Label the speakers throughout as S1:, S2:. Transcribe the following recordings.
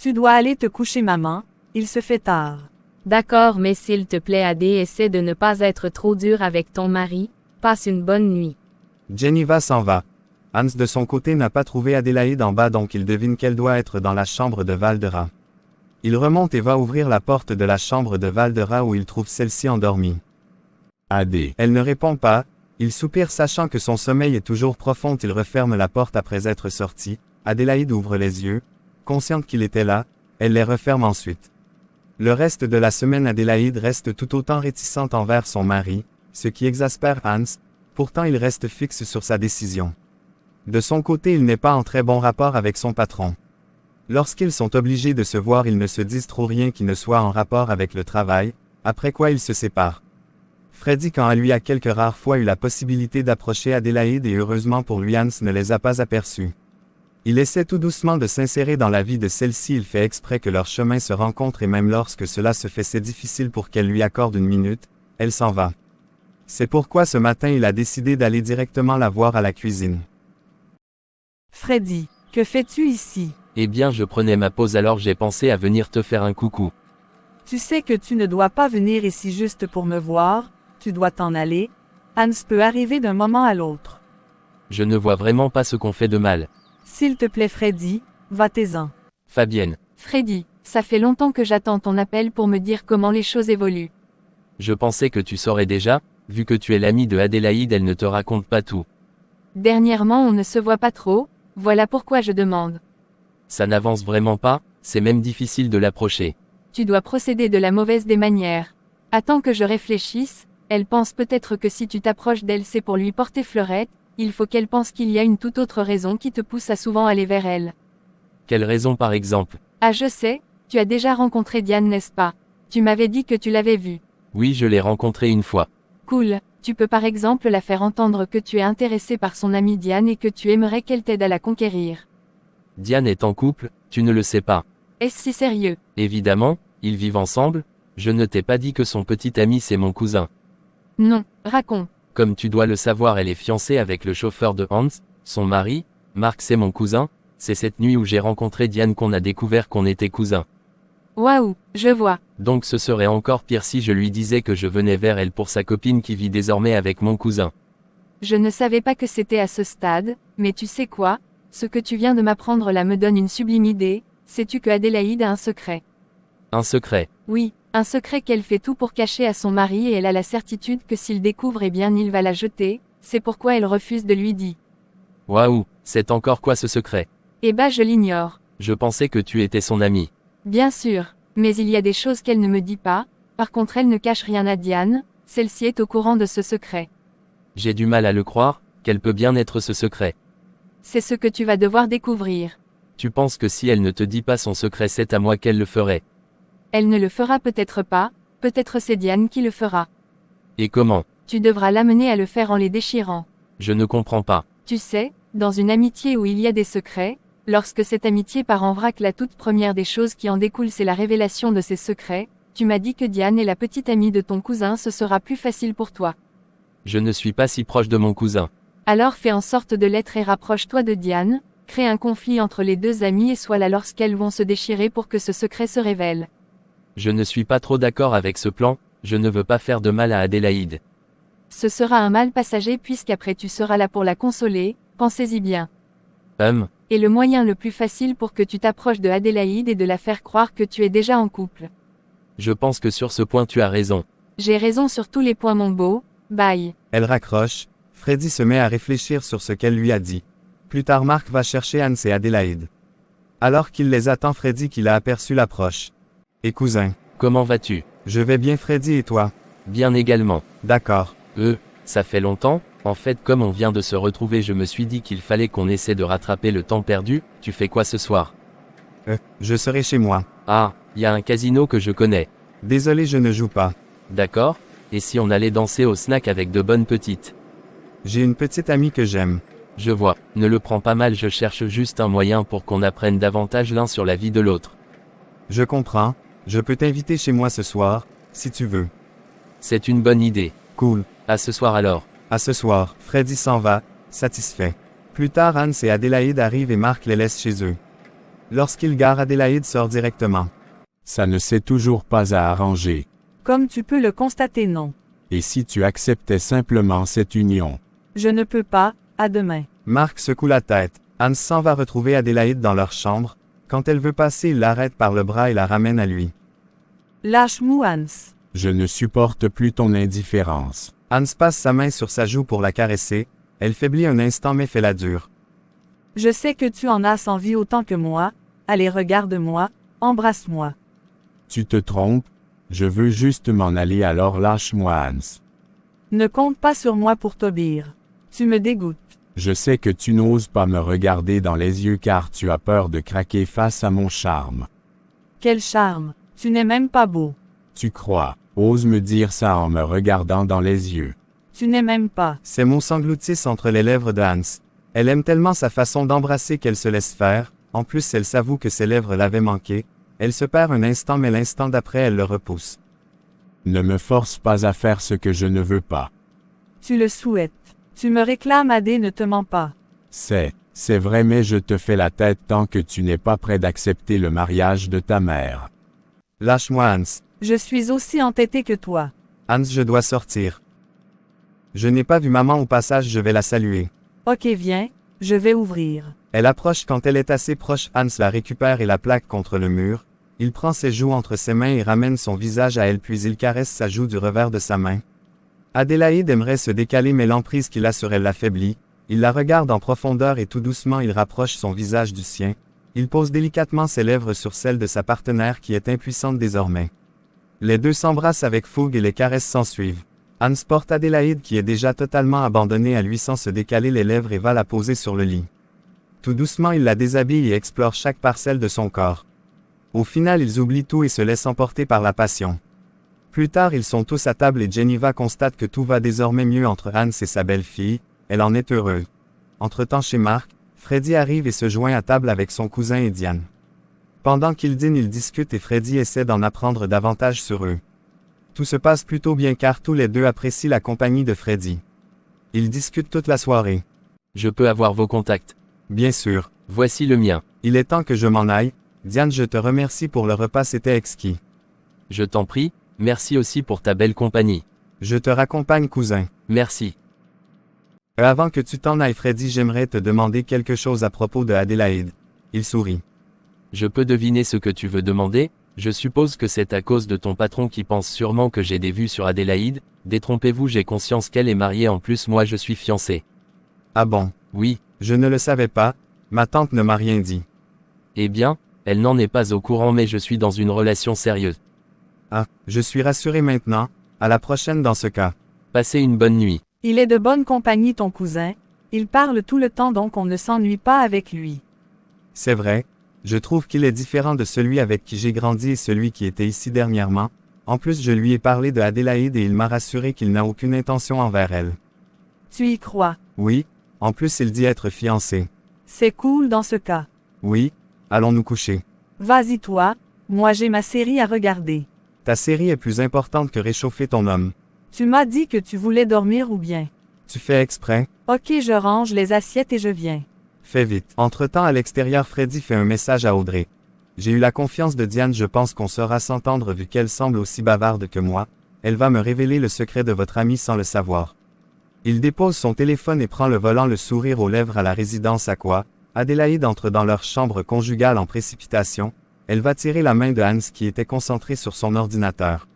S1: Tu dois aller te coucher maman, il se fait tard.
S2: D'accord, mais s'il te plaît Adé, essaie de ne pas être trop dur avec ton mari, passe une bonne nuit.
S3: Geneva s'en va. Hans de son côté n'a pas trouvé Adélaïde en bas, donc il devine qu'elle doit être dans la chambre de Valdera. Il remonte et va ouvrir la porte de la chambre de Valdera où il trouve celle-ci endormie.
S4: Adé.
S3: Elle ne répond pas, il soupire sachant que son sommeil est toujours profond. Il referme la porte après être sorti. Adélaïde ouvre les yeux, consciente qu'il était là, elle les referme ensuite. Le reste de la semaine, Adélaïde reste tout autant réticente envers son mari, ce qui exaspère Hans, pourtant il reste fixe sur sa décision. De son côté, il n'est pas en très bon rapport avec son patron. Lorsqu'ils sont obligés de se voir, ils ne se disent trop rien qui ne soit en rapport avec le travail, après quoi ils se séparent. Freddy, quant à lui, a quelques rares fois eu la possibilité d'approcher Adélaïde et heureusement pour lui, Hans ne les a pas aperçus. Il essaie tout doucement de s'insérer dans la vie de celle-ci, il fait exprès que leurs chemins se rencontrent et même lorsque cela se fait, c'est difficile pour qu'elle lui accorde une minute, elle s'en va. C'est pourquoi ce matin il a décidé d'aller directement la voir à la cuisine.
S1: Freddy, que fais-tu ici?
S5: Eh bien, je prenais ma pause, alors j'ai pensé à venir te faire un coucou.
S1: Tu sais que tu ne dois pas venir ici juste pour me voir, tu dois t'en aller. Hans peut arriver d'un moment à l'autre.
S5: Je ne vois vraiment pas ce qu'on fait de mal.
S1: S'il te plaît Freddy, va-t'en.
S5: Fabienne.
S2: Freddy, ça fait longtemps que j'attends ton appel pour me dire comment les choses évoluent.
S5: Je pensais que tu saurais déjà, vu que tu es l'ami de Adélaïde, elle ne te raconte pas tout.
S2: Dernièrement on ne se voit pas trop, voilà pourquoi je demande.
S5: Ça n'avance vraiment pas, c'est même difficile de l'approcher.
S2: Tu dois procéder de la mauvaise des manières. Attends que je réfléchisse, elle pense peut-être que si tu t'approches d'elle c'est pour lui porter fleurette, il faut qu'elle pense qu'il y a une toute autre raison qui te pousse à souvent aller vers elle.
S5: Quelle raison par exemple?
S2: Ah je sais, tu as déjà rencontré Diane n'est-ce pas? Tu m'avais dit que tu l'avais vue.
S5: Oui, je l'ai rencontrée une fois.
S2: Cool, tu peux par exemple la faire entendre que tu es intéressé par son amie Diane et que tu aimerais qu'elle t'aide à la conquérir.
S5: Diane est en couple, tu ne le sais pas.
S2: Est-ce si sérieux?
S5: Évidemment, ils vivent ensemble, je ne t'ai pas dit que son petit ami c'est mon cousin.
S2: Non, raconte.
S5: Comme tu dois le savoir, elle est fiancée avec le chauffeur de Hans, son mari, Marc c'est mon cousin, c'est cette nuit où j'ai rencontré Diane qu'on a découvert qu'on était cousins.
S2: Waouh, je vois.
S5: Donc ce serait encore pire si je lui disais que je venais vers elle pour sa copine qui vit désormais avec mon cousin.
S2: Je ne savais pas que c'était à ce stade, mais tu sais quoi? Ce que tu viens de m'apprendre là me donne une sublime idée, sais-tu que Adélaïde a un secret?
S5: Un secret.
S2: Oui, un secret qu'elle fait tout pour cacher à son mari et elle a la certitude que s'il découvre eh bien il va la jeter, c'est pourquoi elle refuse de lui dire.
S5: Waouh, c'est encore quoi ce secret?
S2: Eh bah je l'ignore.
S5: Je pensais que tu étais son ami.
S2: Bien sûr, mais il y a des choses qu'elle ne me dit pas, par contre elle ne cache rien à Diane, celle-ci est au courant de ce secret.
S5: J'ai du mal à le croire, quel peut bien être ce secret?
S2: C'est ce que tu vas devoir découvrir.
S5: Tu penses que si elle ne te dit pas son secret c'est à moi qu'elle le ferait?
S2: Elle ne le fera peut-être pas, peut-être c'est Diane qui le fera.
S5: Et comment?
S2: Tu devras l'amener à le faire en les déchirant.
S5: Je ne comprends pas.
S2: Tu sais, dans une amitié où il y a des secrets, lorsque cette amitié part en vrac, la toute première des choses qui en découle c'est la révélation de ces secrets. Tu m'as dit que Diane est la petite amie de ton cousin, ce sera plus facile pour toi.
S5: Je ne suis pas si proche de mon cousin.
S2: Alors fais en sorte de l'être et rapproche-toi de Diane, crée un conflit entre les deux amies et sois là lorsqu'elles vont se déchirer pour que ce secret se révèle.
S5: Je ne suis pas trop d'accord avec ce plan, je ne veux pas faire de mal à Adélaïde.
S2: Ce sera un mal passager puisqu'après tu seras là pour la consoler, pensez-y bien. Et le moyen le plus facile pour que tu t'approches de Adélaïde est de la faire croire que tu es déjà en couple.
S5: Je pense que sur ce point tu as raison.
S2: J'ai raison sur tous les points mon beau, bye.
S3: Elle raccroche, Freddy se met à réfléchir sur ce qu'elle lui a dit. Plus tard Marc va chercher Hans et Adélaïde. Alors qu'il les attend, Freddy qu'il a aperçu l'approche. Et cousin.
S5: Comment vas-tu?
S3: Je vais bien Freddy et toi?
S5: Bien également.
S3: D'accord.
S5: Ça fait longtemps, en fait comme on vient de se retrouver je me suis dit qu'il fallait qu'on essaie de rattraper le temps perdu, tu fais quoi ce soir?
S3: Je serai chez moi.
S5: Ah, y a un casino que je connais.
S3: Désolé je ne joue pas.
S5: D'accord, et si on allait danser au snack avec de bonnes petites?
S3: J'ai une petite amie que j'aime.
S5: Je vois, ne le prends pas mal, je cherche juste un moyen pour qu'on apprenne davantage l'un sur la vie de l'autre.
S3: Je comprends, je peux t'inviter chez moi ce soir, si tu veux.
S5: C'est une bonne idée.
S3: Cool.
S5: À ce soir alors.
S3: À ce soir, Freddy s'en va, satisfait. Plus tard Hans et Adélaïde arrivent et Marc les laisse chez eux. Lorsqu'il gare, Adélaïde sort directement.
S4: Ça ne s'est toujours pas à arranger.
S1: Comme tu peux le constater, non.
S4: Et si tu acceptais simplement cette union?
S1: Je ne peux pas, à demain.
S3: Marc secoue la tête. Hans s'en va retrouver Adélaïde dans leur chambre. Quand elle veut passer, il l'arrête par le bras et la ramène à lui.
S1: Lâche-moi, Hans.
S4: Je ne supporte plus ton indifférence.
S3: Hans passe sa main sur sa joue pour la caresser. Elle faiblit un instant mais fait la dure.
S1: Je sais que tu en as envie autant que moi. Allez, regarde-moi, embrasse-moi.
S4: Tu te trompes? Je veux juste m'en aller, alors lâche-moi, Hans.
S1: Ne compte pas sur moi pour t'obéir. Tu me dégoûtes.
S4: Je sais que tu n'oses pas me regarder dans les yeux car tu as peur de craquer face à mon charme.
S1: Quel charme. Tu n'es même pas beau.
S4: Tu crois? Ose me dire ça en me regardant dans les yeux.
S1: Tu n'es même pas.
S3: Ces mots s'engloutissent entre les lèvres de Hans. Elle aime tellement sa façon d'embrasser qu'elle se laisse faire. En plus, elle s'avoue que ses lèvres l'avaient manqué. Elle se perd un instant mais l'instant d'après elle le repousse.
S4: Ne me force pas à faire ce que je ne veux pas.
S1: Tu le souhaites. Tu me réclames, Adé, ne te mens pas.
S4: C'est vrai, mais je te fais la tête tant que tu n'es pas prêt d'accepter le mariage de ta mère.
S3: Lâche-moi, Hans.
S1: Je suis aussi entêté que toi.
S3: Hans, je dois sortir. Je n'ai pas vu maman au passage, je vais la saluer.
S1: Ok, viens, je vais ouvrir.
S3: Elle approche quand elle est assez proche, Hans la récupère et la plaque contre le mur. Il prend ses joues entre ses mains et ramène son visage à elle puis il caresse sa joue du revers de sa main. Adélaïde aimerait se décaler mais l'emprise qu'il a sur elle l'affaiblit. Il la regarde en profondeur et tout doucement il rapproche son visage du sien. Il pose délicatement ses lèvres sur celles de sa partenaire qui est impuissante désormais. Les deux s'embrassent avec fougue et les caresses s'ensuivent. Hans porte Adélaïde qui est déjà totalement abandonnée à lui sans se décaler les lèvres et va la poser sur le lit. Tout doucement il la déshabille et explore chaque parcelle de son corps. Au final ils oublient tout et se laissent emporter par la passion. Plus tard ils sont tous à table et Jennifer constate que tout va désormais mieux entre Hans et sa belle-fille, elle en est heureuse. Entre-temps chez Marc, Freddy arrive et se joint à table avec son cousin et Diane. Pendant qu'ils dînent ils discutent et Freddy essaie d'en apprendre davantage sur eux. Tout se passe plutôt bien car tous les deux apprécient la compagnie de Freddy. Ils discutent toute la soirée.
S5: Je peux avoir vos contacts.
S3: Bien sûr.
S5: Voici le mien.
S3: Il est temps que je m'en aille. Diane, je te remercie pour le repas, c'était exquis.
S5: Je t'en prie, merci aussi pour ta belle compagnie.
S3: Je te raccompagne, cousin.
S5: Merci.
S3: Avant que tu t'en ailles, Freddy, j'aimerais te demander quelque chose à propos de Adélaïde. Il sourit.
S5: Je peux deviner ce que tu veux demander, je suppose que c'est à cause de ton patron qui pense sûrement que j'ai des vues sur Adélaïde, détrompez-vous, j'ai conscience qu'elle est mariée, en plus moi je suis fiancé.
S3: Ah bon?
S5: Oui.
S3: Je ne le savais pas, ma tante ne m'a rien dit.
S5: Eh bien, elle n'en est pas au courant mais je suis dans une relation sérieuse.
S3: Ah, je suis rassuré maintenant, à la prochaine dans ce cas.
S5: Passez une bonne nuit.
S1: Il est de bonne compagnie ton cousin, il parle tout le temps donc on ne s'ennuie pas avec lui.
S3: C'est vrai, je trouve qu'il est différent de celui avec qui j'ai grandi et celui qui était ici dernièrement. En plus je lui ai parlé de Adélaïde et il m'a rassuré qu'il n'a aucune intention envers elle.
S1: Tu y crois?
S3: Oui, en plus il dit être fiancé.
S1: C'est cool dans ce cas.
S3: Oui, allons nous coucher.
S1: Vas-y toi, moi j'ai ma série à regarder.
S3: Ta série est plus importante que réchauffer ton homme.
S1: Tu m'as dit que tu voulais dormir ou bien?
S3: Tu fais exprès?
S1: Ok, je range les assiettes et je viens.
S3: Fais vite. Entre-temps à l'extérieur, Freddy fait un message à Audrey. J'ai eu la confiance de Diane, je pense qu'on saura s'entendre vu qu'elle semble aussi bavarde que moi. Elle va me révéler le secret de votre ami sans le savoir. Il dépose son téléphone et prend le volant, le sourire aux lèvres à la résidence Aqua. Adélaïde entre dans leur chambre conjugale en précipitation. Elle va tirer la main de Hans qui était concentré sur son ordinateur.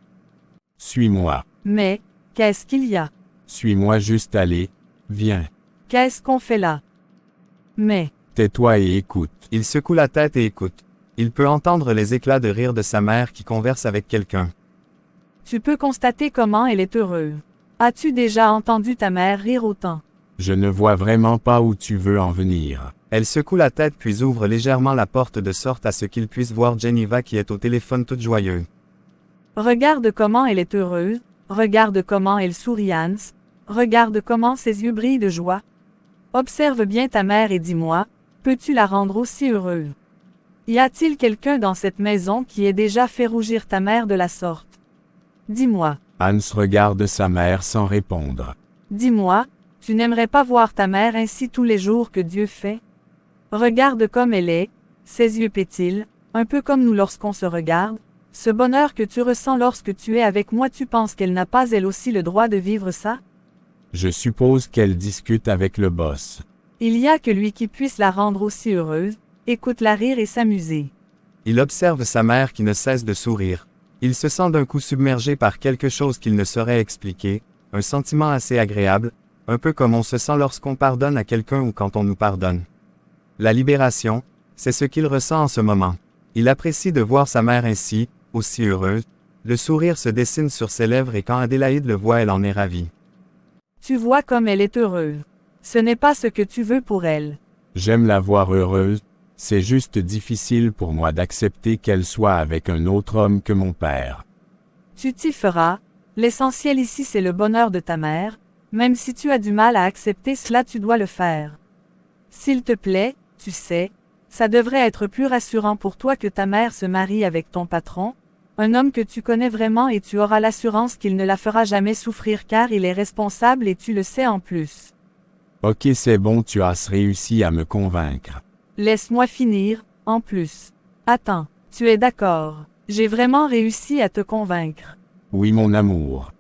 S4: Suis-moi.
S1: Mais, qu'est-ce qu'il y a?
S4: Suis-moi juste, allez. Viens.
S1: Qu'est-ce qu'on fait là? Mais,
S4: Tais-toi et écoute.
S3: Il secoue la tête et écoute. Il peut entendre les éclats de rire de sa mère qui converse avec quelqu'un.
S1: tu peux constater comment elle est heureuse. As-tu déjà entendu ta mère rire autant?
S4: Je ne vois vraiment pas où tu veux en venir.
S3: Elle secoue la tête puis ouvre légèrement la porte de sorte à ce qu'il puisse voir Jennifer qui est au téléphone toute joyeuse.
S1: Regarde comment elle est heureuse, regarde comment elle sourit Hans, regarde comment ses yeux brillent de joie. Observe bien ta mère et dis-moi, peux-tu la rendre aussi heureuse? Y a-t-il quelqu'un dans cette maison qui ait déjà fait rougir ta mère de la sorte? Dis-moi,
S4: Hans regarde sa mère sans répondre.
S1: dis-moi, tu n'aimerais pas voir ta mère ainsi tous les jours que Dieu fait? Regarde comme elle est, Ses yeux pétillent, un peu comme nous lorsqu'on se regarde. Ce bonheur que tu ressens lorsque tu es avec moi, tu penses qu'elle n'a pas elle aussi le droit de vivre ça?
S4: Je suppose qu'elle discute avec le boss.
S1: Il y a que lui qui puisse la rendre aussi heureuse, écoute-la rire et s'amuser.
S3: Il observe sa mère qui ne cesse de sourire. Il se sent d'un coup submergé par quelque chose qu'il ne saurait expliquer, un sentiment assez agréable, un peu comme on se sent lorsqu'on pardonne à quelqu'un ou quand on nous pardonne. La libération, c'est ce qu'il ressent en ce moment. Il apprécie de voir sa mère ainsi, aussi heureuse. Le sourire se dessine sur ses lèvres et quand Adélaïde le voit, elle en est ravie.
S1: Tu vois comme elle est heureuse. Ce n'est pas ce que tu veux pour elle.
S4: J'aime la voir heureuse, c'est juste difficile pour moi d'accepter qu'elle soit avec un autre homme que mon père.
S1: Tu t'y feras. L'essentiel ici c'est le bonheur de ta mère. Même si tu as du mal à accepter cela, tu dois le faire. S'il te plaît, tu sais, ça devrait être plus rassurant pour toi que ta mère se marie avec ton patron, un homme que tu connais vraiment et tu auras l'assurance qu'il ne la fera jamais souffrir car il est responsable et tu le sais en plus.
S4: Ok, c'est bon, tu as réussi à me convaincre.
S1: Laisse-moi finir, en plus. Attends, tu es d'accord. J'ai vraiment réussi à te convaincre.
S4: Oui, mon amour.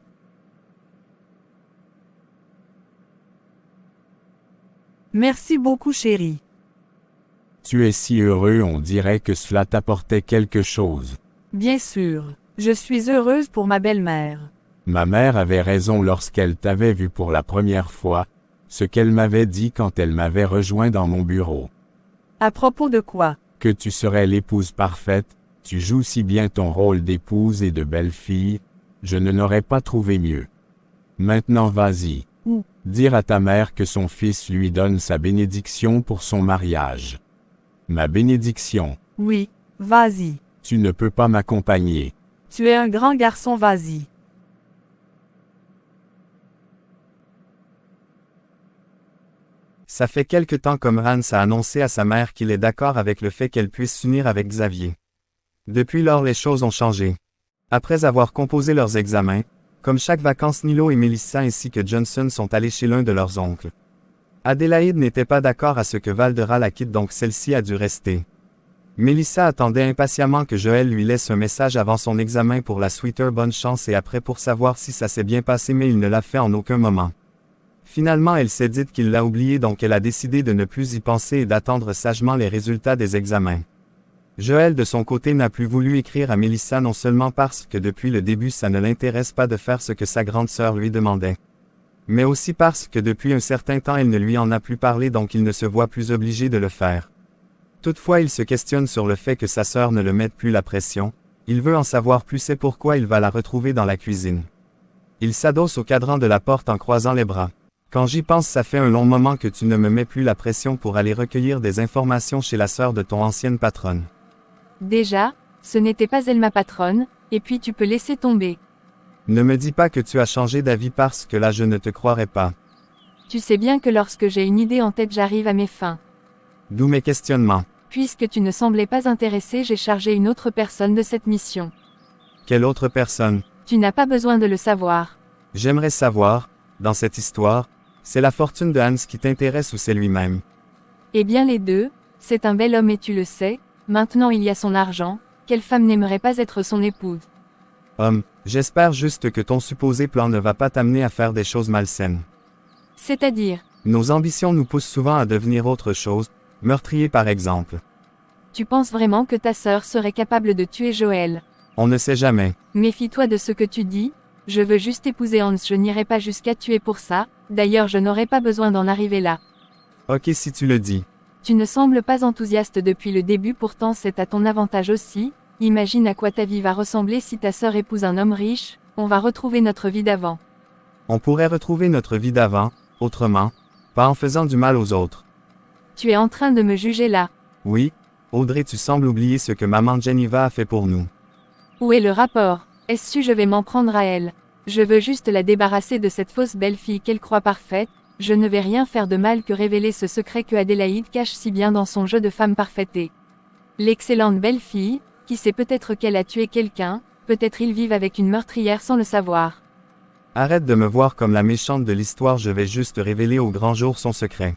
S1: Merci beaucoup chérie.
S4: Tu es si heureux, on dirait que cela t'apportait quelque chose.
S1: Bien sûr, je suis heureuse pour ma belle-mère.
S4: Ma mère avait raison lorsqu'elle t'avait vu pour la première fois, ce qu'elle m'avait dit quand elle m'avait rejoint dans mon bureau.
S1: À propos de quoi?
S4: Que tu serais l'épouse parfaite, tu joues si bien ton rôle d'épouse et de belle-fille, je ne n'aurais pas trouvé mieux. Maintenant vas-y.
S1: Où?
S4: Dire à ta mère que son fils lui donne sa bénédiction pour son mariage. Ma bénédiction.
S1: Oui, vas-y.
S4: Tu ne peux pas m'accompagner.
S1: Tu es un grand garçon, vas-y.
S3: Ça fait quelque temps comme Hans a annoncé à sa mère qu'il est d'accord avec le fait qu'elle puisse s'unir avec Xavier. Depuis lors, les choses ont changé. Après avoir composé leurs examens, comme chaque vacances, Nilo et Melissa ainsi que Johnson sont allés chez l'un de leurs oncles. Adélaïde n'était pas d'accord à ce que Valdera la quitte, donc celle-ci a dû rester. Melissa attendait impatiemment que Joël lui laisse un message avant son examen pour la Sweeter bonne chance et après pour savoir si ça s'est bien passé, mais il ne l'a fait en aucun moment. Finalement, elle s'est dite qu'il l'a oublié, donc elle a décidé de ne plus y penser et d'attendre sagement les résultats des examens. Joël de son côté n'a plus voulu écrire à Melissa, non seulement parce que depuis le début ça ne l'intéresse pas de faire ce que sa grande sœur lui demandait, mais aussi parce que depuis un certain temps elle ne lui en a plus parlé, donc il ne se voit plus obligé de le faire. Toutefois, il se questionne sur le fait que sa sœur ne le mette plus la pression. Il veut en savoir plus, c'est pourquoi il va la retrouver dans la cuisine. Il s'adosse au cadran de la porte en croisant les bras. Quand j'y pense, ça fait un long moment que tu ne me mets plus la pression pour aller recueillir des informations chez la sœur de ton ancienne patronne.
S2: Déjà, ce n'était pas elle ma patronne, et puis tu peux laisser tomber.
S3: Ne me dis pas que tu as changé d'avis parce que là je ne te croirais pas.
S2: Tu sais bien que lorsque j'ai une idée en tête, j'arrive à mes fins.
S3: D'où mes questionnements.
S2: Puisque tu ne semblais pas intéressé, j'ai chargé une autre personne de cette mission.
S3: Quelle autre personne?
S2: Tu n'as pas besoin de le savoir.
S3: J'aimerais savoir, dans cette histoire, c'est la fortune de Hans qui t'intéresse ou c'est lui-même?
S2: Eh bien les deux, c'est un bel homme et tu le sais, maintenant il y a son argent, quelle femme n'aimerait pas être son épouse?
S3: J'espère juste que ton supposé plan ne va pas t'amener à faire des choses malsaines.
S2: C'est-à-dire?
S3: Nos ambitions nous poussent souvent à devenir autre chose, meurtrier par exemple.
S2: Tu penses vraiment que ta sœur serait capable de tuer Joël?
S3: On ne sait jamais.
S2: Méfie-toi de ce que tu dis, je veux juste épouser Hans, je n'irai pas jusqu'à tuer pour ça, d'ailleurs je n'aurais pas besoin d'en arriver là.
S3: Ok si tu le dis.
S2: Tu ne sembles pas enthousiaste depuis le début, pourtant c'est à ton avantage aussi. Imagine à quoi ta vie va ressembler si ta sœur épouse un homme riche, on va retrouver notre vie d'avant.
S3: On pourrait retrouver notre vie d'avant, autrement, pas en faisant du mal aux autres.
S2: Tu es en train de me juger là.
S3: Oui, Audrey, tu sembles oublier ce que maman Geneva a fait pour nous.
S2: Où est le rapport? Est-ce que je vais m'en prendre à elle? Je veux juste la débarrasser de cette fausse belle-fille qu'elle croit parfaite, je ne vais rien faire de mal que révéler ce secret que Adélaïde cache si bien dans son jeu de femme parfaite et l'excellente belle-fille, qui sait peut-être qu'elle a tué quelqu'un, peut-être ils vivent avec une meurtrière sans le savoir.
S3: Arrête de me voir comme la méchante de l'histoire, je vais juste révéler au grand jour son secret.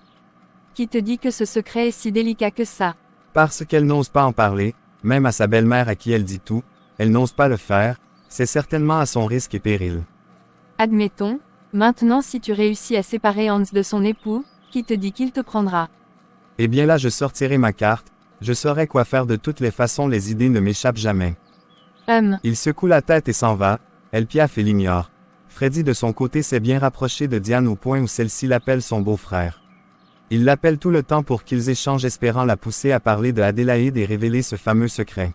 S2: Qui te dit que ce secret est si délicat que ça?
S3: Parce qu'elle n'ose pas en parler, même à sa belle-mère à qui elle dit tout, elle n'ose pas le faire, c'est certainement à son risque et péril.
S2: Admettons, maintenant si tu réussis à séparer Hans de son époux, qui te dit qu'il te prendra?
S3: Eh bien là je sortirai ma carte, je saurai quoi faire de toutes les façons, les idées ne m'échappent jamais. Il secoue la tête et s'en va, elle piaffe et l'ignore. Freddy de son côté s'est bien rapproché de Diane au point où celle-ci l'appelle son beau-frère. Il l'appelle tout le temps pour qu'ils échangent, espérant la pousser à parler de Adélaïde et révéler ce fameux secret.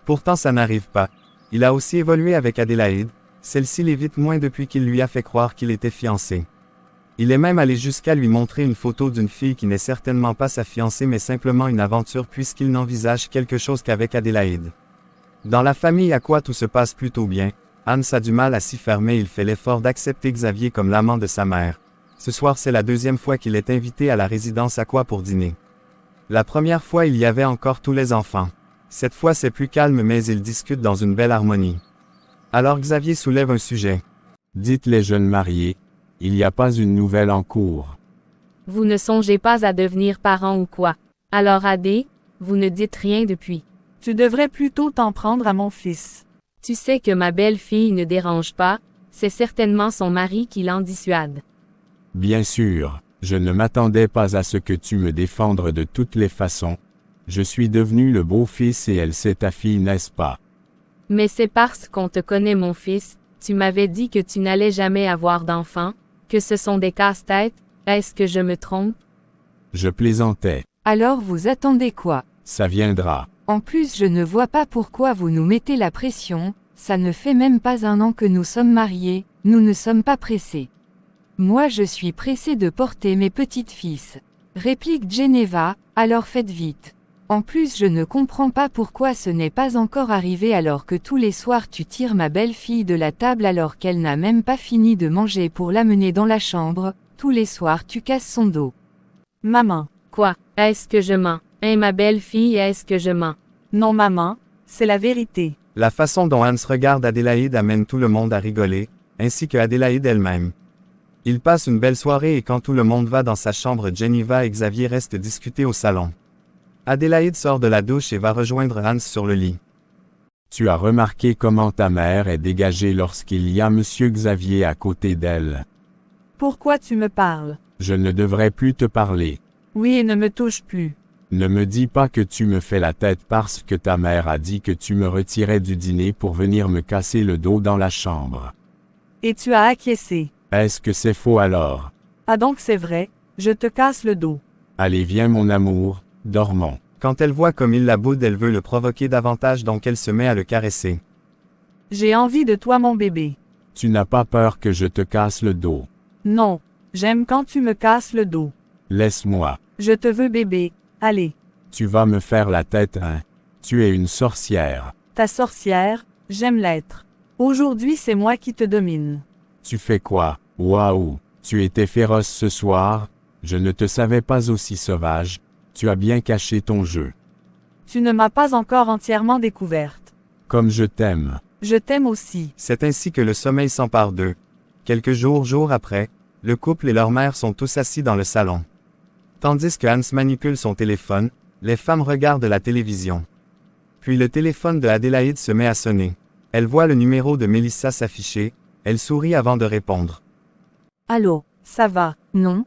S3: Pourtant ça n'arrive pas. Il a aussi évolué avec Adélaïde, celle-ci l'évite moins depuis qu'il lui a fait croire qu'il était fiancé. Il est même allé jusqu'à lui montrer une photo d'une fille qui n'est certainement pas sa fiancée mais simplement une aventure puisqu'il n'envisage quelque chose qu'avec Adélaïde. Dans la famille à quoi tout se passe plutôt bien, Hans a du mal à s'y fermer, il fait l'effort d'accepter Xavier comme l'amant de sa mère. Ce soir c'est la deuxième fois qu'il est invité à la résidence à quoi pour dîner. La première fois il y avait encore tous les enfants. Cette fois c'est plus calme mais ils discutent dans une belle harmonie. Alors Xavier soulève un sujet.
S4: Dites les jeunes mariés, il n'y a pas une nouvelle en cours.
S6: Vous ne songez pas à devenir parent ou quoi? Alors Adé, vous ne dites rien depuis.
S1: Tu devrais plutôt t'en prendre à mon fils.
S6: Tu sais que ma belle-fille ne dérange pas, c'est certainement son mari qui l'en dissuade.
S4: Bien sûr, je ne m'attendais pas à ce que tu me défendes de toutes les façons. Je suis devenu le beau-fils et elle c'est ta fille, n'est-ce pas?
S6: Mais c'est parce qu'on te connaît mon fils, tu m'avais dit que tu n'allais jamais avoir d'enfant, que ce sont des casse-têtes, est-ce que je me trompe?
S4: Je plaisantais.
S2: Alors vous attendez quoi?
S4: Ça viendra.
S2: En plus je ne vois pas pourquoi vous nous mettez la pression, ça ne fait même pas 1 an que nous sommes mariés, nous ne sommes pas pressés. Moi je suis pressé de porter mes petites fils. Réplique Geneva, alors faites vite. En plus je ne comprends pas pourquoi ce n'est pas encore arrivé alors que tous les soirs tu tires ma belle-fille de la table alors qu'elle n'a même pas fini de manger pour l'amener dans la chambre, tous les soirs tu casses son dos.
S1: Maman.
S6: Quoi, est-ce que je mens? Ma belle-fille, est-ce que je mens?
S1: Non maman, c'est la vérité.
S3: La façon dont Hans regarde Adélaïde amène tout le monde à rigoler, ainsi que Adélaïde elle-même. Ils passent une belle soirée et quand tout le monde va dans sa chambre, Geneva et Xavier restent discuter au salon. Adélaïde sort de la douche et va rejoindre Hans sur le lit.
S4: Tu as remarqué comment ta mère est dégagée lorsqu'il y a Monsieur Xavier à côté d'elle.
S1: Pourquoi tu me parles?
S4: Je ne devrais plus te parler.
S1: Oui et ne me touche plus.
S4: Ne me dis pas que tu me fais la tête parce que ta mère a dit que tu me retirais du dîner pour venir me casser le dos dans la chambre.
S1: Et tu as acquiescé.
S4: Est-ce que c'est faux alors?
S1: Ah donc c'est vrai, je te casse le dos.
S4: Allez viens mon amour, dormons.
S3: Quand elle voit comme il la boude, elle veut le provoquer davantage donc elle se met à le caresser.
S1: J'ai envie de toi mon bébé.
S4: Tu n'as pas peur que je te casse le dos?
S1: Non, j'aime quand tu me casses le dos.
S4: Laisse-moi.
S1: Je te veux bébé, allez.
S4: Tu vas me faire la tête, hein? Tu es une sorcière.
S1: Ta sorcière, j'aime l'être. Aujourd'hui c'est moi qui te domine.
S4: Tu fais quoi? Waouh! Tu étais féroce ce soir? Je ne te savais pas aussi sauvage. Tu as bien caché ton jeu.
S1: Tu ne m'as pas encore entièrement découverte.
S4: Comme je t'aime.
S1: Je t'aime aussi.
S3: C'est ainsi que le sommeil s'empare d'eux. Quelques jours après, le couple et leur mère sont tous assis dans le salon. Tandis que Hans manipule son téléphone, les femmes regardent la télévision. Puis le téléphone de Adélaïde se met à sonner. Elle voit le numéro de Mélissa s'afficher, elle sourit avant de répondre.
S2: Allô?
S1: Ça va.
S2: Non?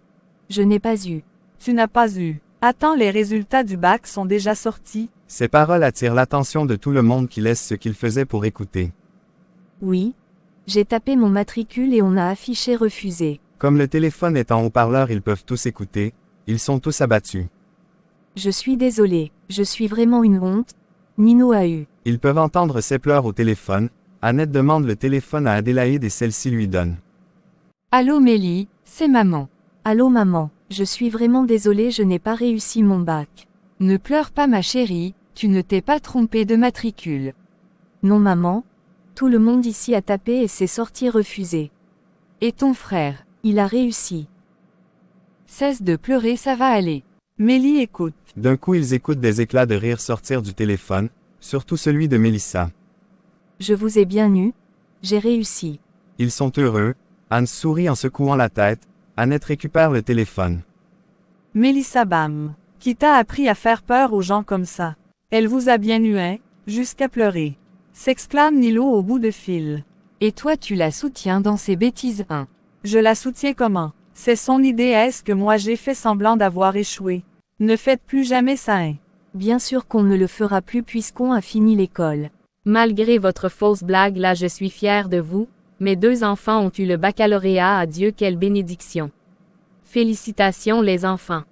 S2: Je n'ai pas eu.
S1: Tu n'as pas eu. Attends, les résultats du bac sont déjà sortis.
S3: Ces paroles attirent l'attention de tout le monde qui laisse ce qu'il faisait pour écouter.
S2: Oui. J'ai tapé mon matricule et on a affiché refusé.
S3: Comme le téléphone est en haut-parleur, ils peuvent tous écouter. Ils sont tous abattus.
S2: Je suis désolée, je suis vraiment une honte. Nino a eu.
S3: Ils peuvent entendre ses pleurs au téléphone. Annette demande le téléphone à Adélaïde et celle-ci lui donne.
S2: Allô Mélie, c'est maman.
S7: Allô maman, je suis vraiment désolée, je n'ai pas réussi mon bac.
S2: Ne pleure pas ma chérie, tu ne t'es pas trompée de matricule.
S7: Non maman, tout le monde ici a tapé et s'est sorti refusé.
S2: Et ton frère?
S7: Il a réussi.
S2: Cesse de pleurer, ça va aller.
S1: Mélie écoute.
S3: D'un coup ils écoutent des éclats de rire sortir du téléphone, surtout celui de Mélissa.
S7: Je vous ai bien eu, j'ai réussi.
S3: Ils sont heureux, Anne sourit en secouant la tête, Annette récupère le téléphone.
S1: Mélissa bam. Qui t'a appris à faire peur aux gens comme ça? Elle vous a bien eu, hein? Jusqu'à pleurer. S'exclame Nilo au bout de fil.
S2: Et toi tu la soutiens dans ses bêtises, hein?
S1: Je la soutiens comment? C'est son idée, est-ce que moi j'ai fait semblant d'avoir échoué? Ne faites plus jamais ça, hein?
S7: Bien sûr qu'on ne le fera plus puisqu'on a fini l'école.
S6: Malgré votre fausse blague là je suis fière de vous, mes 2 enfants ont eu le baccalauréat, adieu quelle bénédiction. Félicitations les enfants.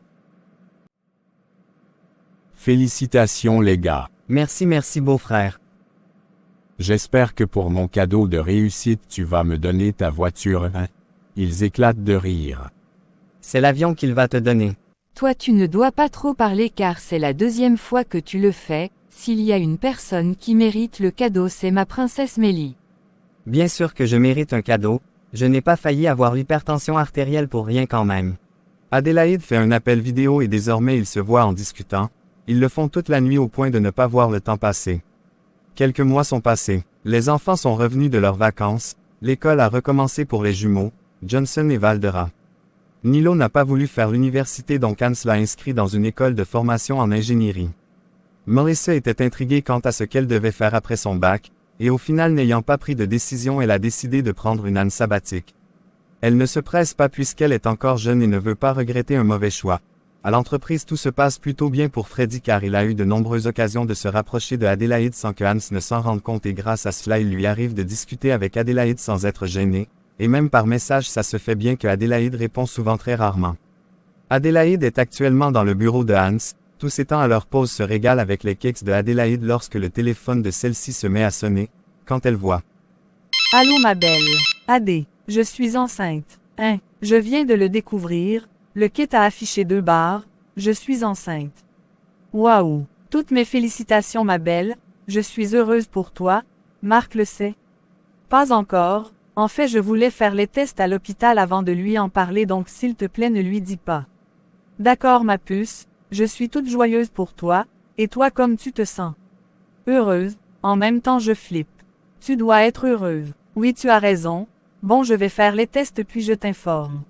S4: Félicitations les gars.
S8: Merci beau-frère.
S4: J'espère que pour mon cadeau de réussite tu vas me donner ta voiture, hein? Ils éclatent de rire.
S8: C'est l'avion qu'il va te donner.
S2: Toi tu ne dois pas trop parler car c'est la 2e fois que tu le fais, s'il y a une personne qui mérite le cadeau c'est ma princesse Mélie.
S8: Bien sûr que je mérite un cadeau, je n'ai pas failli avoir l'hypertension artérielle pour rien quand même.
S3: Adélaïde fait un appel vidéo et désormais ils se voient en discutant. Ils le font toute la nuit au point de ne pas voir le temps passer. Quelques mois sont passés. Les enfants sont revenus de leurs vacances. L'école a recommencé pour les jumeaux, Johnson et Valdera. Nilo n'a pas voulu faire l'université donc Hans l'a inscrit dans une école de formation en ingénierie. Melissa était intriguée quant à ce qu'elle devait faire après son bac, et au final n'ayant pas pris de décision elle a décidé de prendre une année sabbatique. Elle ne se presse pas puisqu'elle est encore jeune et ne veut pas regretter un mauvais choix. À l'entreprise tout se passe plutôt bien pour Freddy car il a eu de nombreuses occasions de se rapprocher de Adélaïde sans que Hans ne s'en rende compte et grâce à cela il lui arrive de discuter avec Adélaïde sans être gêné, et même par message ça se fait bien que Adélaïde répond souvent très rarement. Adélaïde est actuellement dans le bureau de Hans, tous étant à leur pause se régalent avec les cakes de Adélaïde lorsque le téléphone de celle-ci se met à sonner, quand elle voit.
S1: Allô ma belle. Adé, je suis enceinte. Hein, je viens de le découvrir, le kit a affiché 2 barres, je suis enceinte. Waouh, toutes mes félicitations ma belle, je suis heureuse pour toi, Marc le sait. Pas encore, en fait je voulais faire les tests à l'hôpital avant de lui en parler donc s'il te plaît ne lui dis pas. D'accord ma puce, je suis toute joyeuse pour toi, et toi comme tu te sens? Heureuse, en même temps je flippe. Tu dois être heureuse. Oui tu as raison, bon je vais faire les tests puis je t'informe.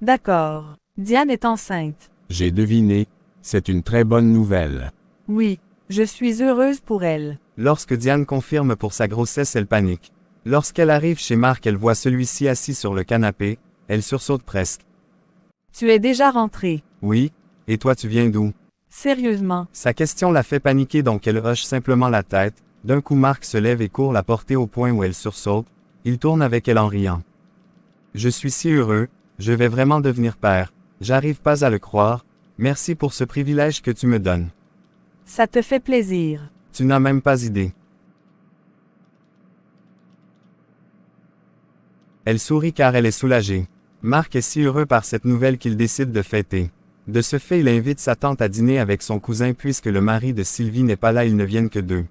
S1: D'accord. Diane est enceinte.
S4: J'ai deviné, c'est une très bonne nouvelle.
S1: Oui, je suis heureuse pour elle.
S3: Lorsque Diane confirme pour sa grossesse elle panique. Lorsqu'elle arrive chez Marc elle voit celui-ci assis sur le canapé, elle sursaute presque.
S1: Tu es déjà rentrée.
S3: Oui, et toi tu viens d'où?
S1: Sérieusement.
S3: Sa question la fait paniquer donc elle hoche simplement la tête, d'un coup Marc se lève et court la porter au point où elle sursaute, il tourne avec elle en riant. Je suis si heureux, je vais vraiment devenir père, j'arrive pas à le croire, merci pour ce privilège que tu me donnes.
S1: Ça te fait plaisir.
S3: Tu n'as même pas idée. Elle sourit car elle est soulagée. Marc est si heureux par cette nouvelle qu'il décide de fêter. De ce fait il invite sa tante à dîner avec son cousin puisque le mari de Sylvie n'est pas là ils ne viennent que 2.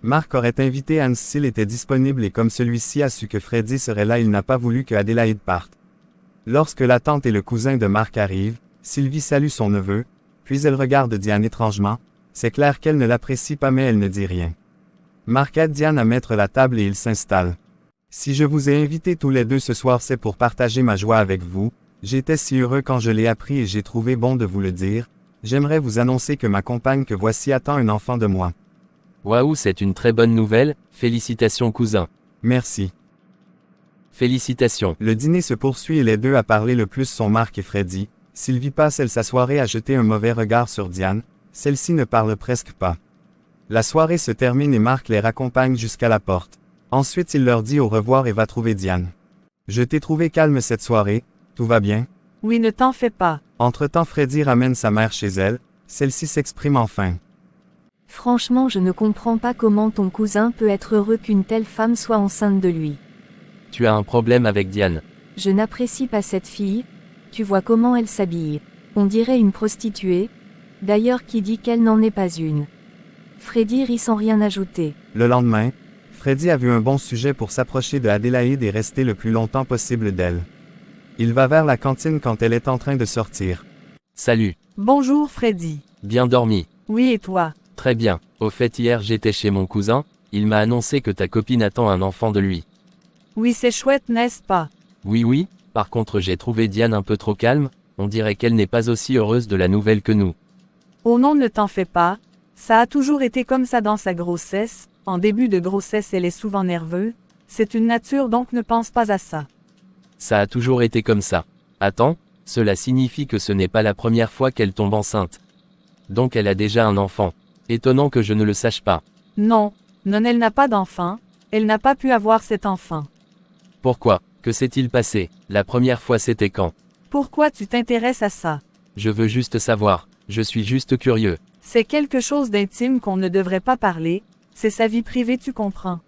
S3: Marc aurait invité Hans s'il était disponible et comme celui-ci a su que Freddy serait là il n'a pas voulu que Adélaïde parte. Lorsque la tante et le cousin de Marc arrivent, Sylvie salue son neveu, puis elle regarde Diane étrangement, c'est clair qu'elle ne l'apprécie pas mais elle ne dit rien. Marc aide Diane à mettre la table et il s'installe. Si je vous ai invités tous les 2 ce soir c'est pour partager ma joie avec vous, j'étais si heureux quand je l'ai appris et j'ai trouvé bon de vous le dire, j'aimerais vous annoncer que ma compagne que voici attend un enfant de moi.
S5: Waouh c'est une très bonne nouvelle, félicitations cousin.
S3: Merci.
S5: Félicitations.
S3: Le dîner se poursuit et les 2 à parler le plus sont Marc et Freddy. Sylvie passe elle sa soirée à jeter un mauvais regard sur Diane, celle-ci ne parle presque pas. La soirée se termine et Marc les raccompagne jusqu'à la porte. Ensuite il leur dit au revoir et va trouver Diane. Je t'ai trouvé calme cette soirée, tout va bien?
S1: Oui ne t'en fais pas.
S3: Entre-temps Freddy ramène sa mère chez elle, celle-ci s'exprime enfin.
S7: Franchement je ne comprends pas comment ton cousin peut être heureux qu'une telle femme soit enceinte de lui.
S5: Tu as un problème avec Diane.
S7: Je n'apprécie pas cette fille, tu vois comment elle s'habille. On dirait une prostituée. D'ailleurs qui dit qu'elle n'en est pas une. Freddy rit sans rien ajouter.
S3: Le lendemain, Freddy a vu un bon sujet pour s'approcher de Adélaïde et rester le plus longtemps possible d'elle. Il va vers la cantine quand elle est en train de sortir.
S5: Salut.
S1: Bonjour Freddy.
S5: Bien dormi.
S1: Oui et toi?
S5: Très bien. Au fait hier j'étais chez mon cousin, il m'a annoncé que ta copine attend un enfant de lui.
S1: Oui c'est chouette n'est-ce pas?
S5: Oui, par contre j'ai trouvé Diane un peu trop calme, on dirait qu'elle n'est pas aussi heureuse de la nouvelle que nous.
S1: Oh non, ne t'en fais pas. Ça a toujours été comme ça dans sa grossesse. En début de grossesse, elle est souvent nerveuse. C'est une nature, donc ne pense pas à ça.
S5: Ça a toujours été comme ça. Attends, cela signifie que ce n'est pas la première fois qu'elle tombe enceinte. Donc elle a déjà un enfant. Étonnant que je ne le sache pas.
S1: Non, non, elle n'a pas d'enfant. Elle n'a pas pu avoir cet enfant.
S5: Pourquoi? Que s'est-il passé? La première fois c'était quand?
S1: Pourquoi tu t'intéresses à ça?
S5: Je veux juste savoir. Je suis juste curieux.
S1: C'est quelque chose d'intime qu'on ne devrait pas parler. C'est sa vie privée, tu comprends.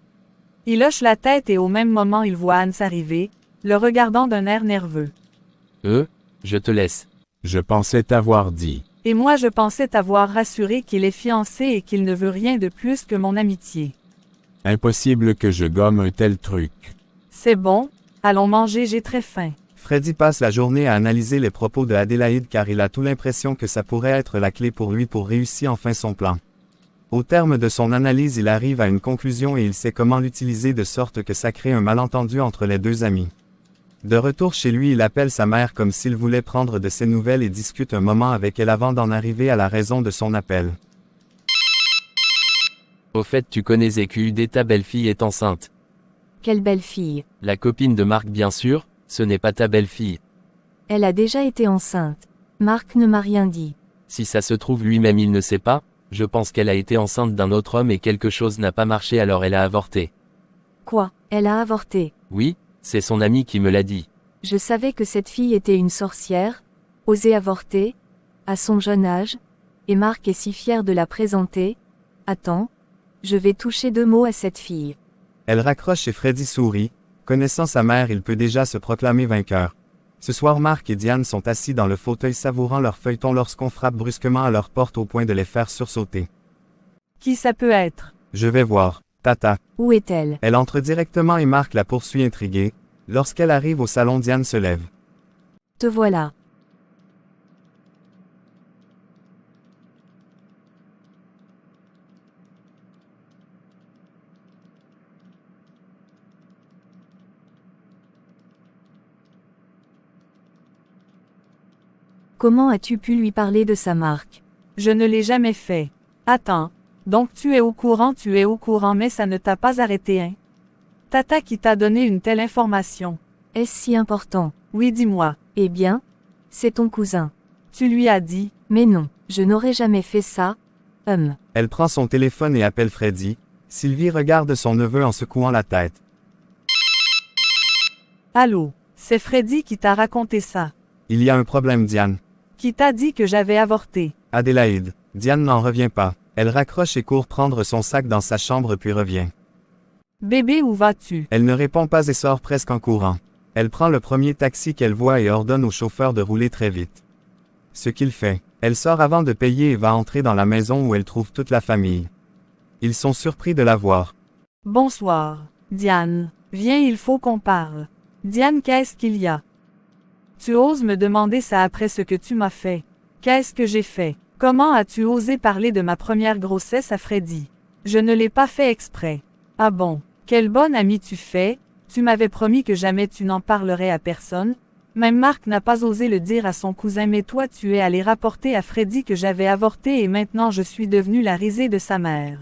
S1: Il hoche la tête et au même moment il voit Hans arriver, le regardant d'un air nerveux.
S5: Je te laisse.
S4: Je pensais t'avoir dit.
S1: Et moi je pensais t'avoir rassuré qu'il est fiancé et qu'il ne veut rien de plus que mon amitié.
S4: Impossible que je gomme un tel truc.
S1: C'est bon, allons manger, j'ai très faim.
S3: Freddy passe la journée à analyser les propos de Adélaïde car il a tout l'impression que ça pourrait être la clé pour lui pour réussir enfin son plan. Au terme de son analyse, il arrive à une conclusion et il sait comment l'utiliser de sorte que ça crée un malentendu entre les deux amis. De retour chez lui, il appelle sa mère comme s'il voulait prendre de ses nouvelles et discute un moment avec elle avant d'en arriver à la raison de son appel.
S5: Au fait, tu connais ZQD, ta belle-fille est enceinte.
S7: Quelle belle fille.
S5: La copine de Marc bien sûr, ce n'est pas ta belle-fille.
S7: Elle a déjà été enceinte. Marc ne m'a rien dit.
S5: Si ça se trouve lui-même il ne sait pas, je pense qu'elle a été enceinte d'un autre homme et quelque chose n'a pas marché alors elle a avorté.
S7: Quoi? Elle a avorté.
S5: Oui, c'est son ami qui me l'a dit.
S7: Je savais que cette fille était une sorcière, osait avorter, à son jeune âge, et Marc est si fier de la présenter. Attends, je vais toucher 2 mots à cette fille.
S3: Elle raccroche et Freddy sourit. Connaissant sa mère, il peut déjà se proclamer vainqueur. Ce soir, Marc et Diane sont assis dans le fauteuil savourant leur feuilleton lorsqu'on frappe brusquement à leur porte au point de les faire sursauter.
S1: Qui ça peut être?
S3: Je vais voir. Tata.
S7: Où est-elle?
S3: Elle entre directement et Marc la poursuit intrigué. Lorsqu'elle arrive au salon, Diane se lève.
S7: Te voilà. Comment as-tu pu lui parler de sa marque?
S1: Je ne l'ai jamais fait. Attends. Donc tu es au courant, mais ça ne t'a pas arrêté, hein? Tata qui t'a donné une telle information.
S7: Est-ce si important?
S1: Oui, dis-moi.
S7: Eh bien, c'est ton cousin.
S1: Tu lui as dit.
S7: Mais non, je n'aurais jamais fait ça.
S3: Elle prend son téléphone et appelle Freddy. Sylvie regarde son neveu en secouant la tête.
S1: Allô, c'est Freddy qui t'a raconté ça.
S3: Il y a un problème, Diane.
S1: Qui t'a dit que j'avais avorté.
S3: Adélaïde. Diane n'en revient pas. Elle raccroche et court prendre son sac dans sa chambre puis revient.
S1: Bébé, où vas-tu?
S3: Elle ne répond pas et sort presque en courant. Elle prend le premier taxi qu'elle voit et ordonne au chauffeur de rouler très vite. Ce qu'il fait. Elle sort avant de payer et va entrer dans la maison où elle trouve toute la famille. Ils sont surpris de la voir.
S1: Bonsoir, Diane. Viens, il faut qu'on parle. Diane, qu'est-ce qu'il y a? Tu oses me demander ça après ce que tu m'as fait. Qu'est-ce que j'ai fait? Comment as-tu osé parler de ma première grossesse à Freddy? Je ne l'ai pas fait exprès. Ah bon, quelle bonne amie tu fais, tu m'avais promis que jamais tu n'en parlerais à personne. Même Marc n'a pas osé le dire à son cousin, mais toi tu es allé rapporter à Freddy que j'avais avorté et maintenant je suis devenue la risée de sa mère.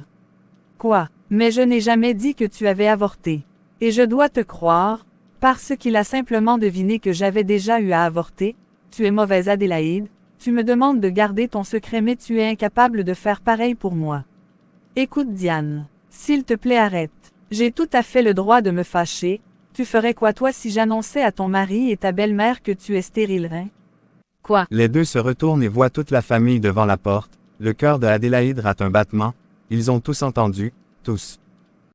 S1: Quoi? Mais je n'ai jamais dit que tu avais avorté. Et je dois te croire, parce qu'il a simplement deviné que j'avais déjà eu à avorter. Tu es mauvaise, Adélaïde. Tu me demandes de garder ton secret, mais tu es incapable de faire pareil pour moi. Écoute, Diane. S'il te plaît, arrête. J'ai tout à fait le droit de me fâcher. Tu ferais quoi toi si j'annonçais à ton mari et ta belle-mère que tu es stérile, hein?
S6: Quoi?
S3: Les deux se retournent et voient toute la famille devant la porte. Le cœur de Adélaïde rate un battement. Ils ont tous entendu, tous.